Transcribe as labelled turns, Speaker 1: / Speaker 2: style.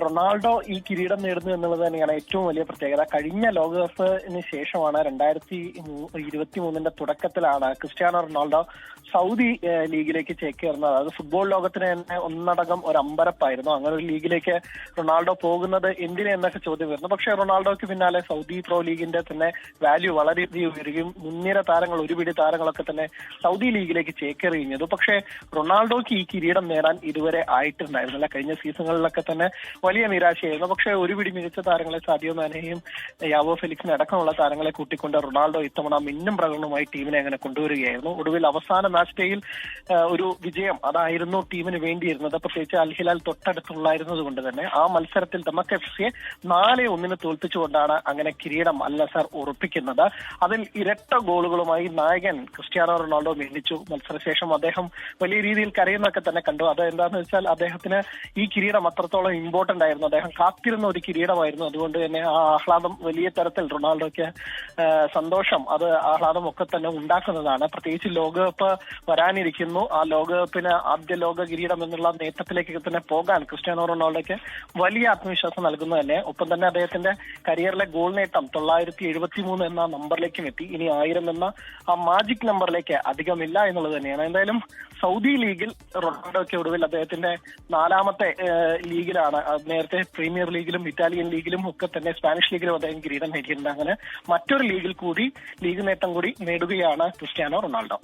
Speaker 1: Ronaldo ഈ കിരീടം നേടുന്നു എന്നുള്ളത് തന്നെയാണ് ഏറ്റവും വലിയ പ്രത്യേകത. കഴിഞ്ഞ ലോകകപ്പിന് ശേഷമാണ് 2023 തുടക്കത്തിലാണ് ക്രിസ്ത്യാനോ റൊണാൾഡോ സൗദി ലീഗിലേക്ക് ചേക്കേറുന്നത്. അത് ഫുട്ബോൾ ലോകത്തിന് തന്നെ ഒന്നടങ്കം ഒരു അമ്പരപ്പായിരുന്നു. അങ്ങനെ ഒരു ലീഗിലേക്ക് റൊണാൾഡോ പോകുന്നത് എന്തിന് എന്നൊക്കെ ചോദ്യം വരുന്നു. പക്ഷേ റൊണാൾഡോയ്ക്ക് പിന്നാലെ സൗദി പ്രോ ലീഗിന്റെ തന്നെ വാല്യൂ വളരെയധികം ഉയരുകയും മുൻനിര താരങ്ങൾ ഒരുപിടി താരങ്ങളൊക്കെ തന്നെ സൗദി ലീഗിലേക്ക് ചേക്കേറുകയും ചെയ്തു. പക്ഷേ റൊണാൾഡോയ്ക്ക് ഈ കിരീടം നേടാൻ ഇതുവരെ ആയിട്ടുണ്ടായിരുന്നില്ല. കഴിഞ്ഞ സീസണുകളിലൊക്കെ തന്നെ വലിയ നിരാശയായിരുന്നു. പക്ഷേ ഒരുപിടി മികച്ച താരങ്ങളെ സാഡിയോ മാനെയും യാവോ ഫെലിക്സിനെ അടക്കമുള്ള താരങ്ങളെ കൂട്ടിക്കൊണ്ട് റൊണാൾഡോ ഇത്തവണ മിന്നും പ്രകടനവുമായി ടീമിനെ അങ്ങനെ കൊണ്ടുവരികയായിരുന്നു. ഒടുവിൽ അവസാന മാച്ച് ഡേയിൽ ഒരു വിജയം അതായിരുന്നു ടീമിന് വേണ്ടിയിരുന്നത്. പ്രത്യേകിച്ച് അൽ ഹിലാൽ തൊട്ടടുത്തുള്ളായിരുന്നത് കൊണ്ട് തന്നെ ആ മത്സരത്തിൽ ദമക് എഫ്-സിയെ 4-1 തോൽപ്പിച്ചുകൊണ്ടാണ് അങ്ങനെ കിരീടം അൽ നസർ ഉറപ്പിക്കുന്നത്. അതിൽ ഇരട്ട ഗോളുകളുമായി നായകൻ ക്രിസ്ത്യാനോ റൊണാൾഡോ മിന്നിച്ചു. മത്സരശേഷം അദ്ദേഹം വലിയ രീതിയിൽ കരയുന്നൊക്കെ തന്നെ കണ്ടു. അത് എന്താണെന്ന് വെച്ചാൽ അദ്ദേഹത്തിന് ഈ കിരീടം അത്രത്തോളം ഇമ്പോർട്ടന്റ് ആയിരുന്നു. അദ്ദേഹം കാത്തിരുന്ന ഒരു കിരീടമായിരുന്നു. അതുകൊണ്ട് തന്നെ ആ ആഹ്ലാദം വലിയ തരത്തിൽ റൊണാൾഡോയ്ക്ക് സന്തോഷം ആഹ്ലാദം ഒക്കെ തന്നെ ഉണ്ടാക്കുന്നതാണ്. പ്രത്യേകിച്ച് ലോകകപ്പ് വരാനിരിക്കുന്നു. ആ ലോകകപ്പിന് ആദ്യ ലോക കിരീടം എന്നുള്ള നേട്ടത്തിലേക്ക് തന്നെ പോകാൻ ക്രിസ്ത്യാനോ റൊണാൾഡോയ്ക്ക് വലിയ ആത്മവിശ്വാസം നൽകുന്നു തന്നെ. ഒപ്പം തന്നെ അദ്ദേഹത്തിന്റെ കരിയറിലെ ഗോൾ നേട്ടം 973 എന്ന നമ്പറിലേക്കും എത്തി. ഇനി 1000 എന്ന ആ മാജിക് നമ്പറിലേക്ക് അധികമില്ല എന്നുള്ളത് തന്നെയാണ്. എന്തായാലും സൗദി ലീഗിൽ റൊണാൾഡോയ്ക്ക് ഒടുവിൽ അദ്ദേഹത്തിന്റെ 4ാമത്തെ ലീഗിലാണ്. നേരത്തെ പ്രീമിയർ ലീഗിലും ഇറ്റാലിയൻ ലീഗിലും ഒക്കെ തന്നെ സ്പാനിഷ് ലീഗിലും അദ്ദേഹം കിരീടം നേടിയിട്ടുണ്ട്. അങ്ങനെ മറ്റൊരു ലീഗിൽ കൂടി ലീഗ് നേട്ടം കൂടി നേടുകയാണ് ക്രിസ്ത്യാനോ റൊണാൾഡോ.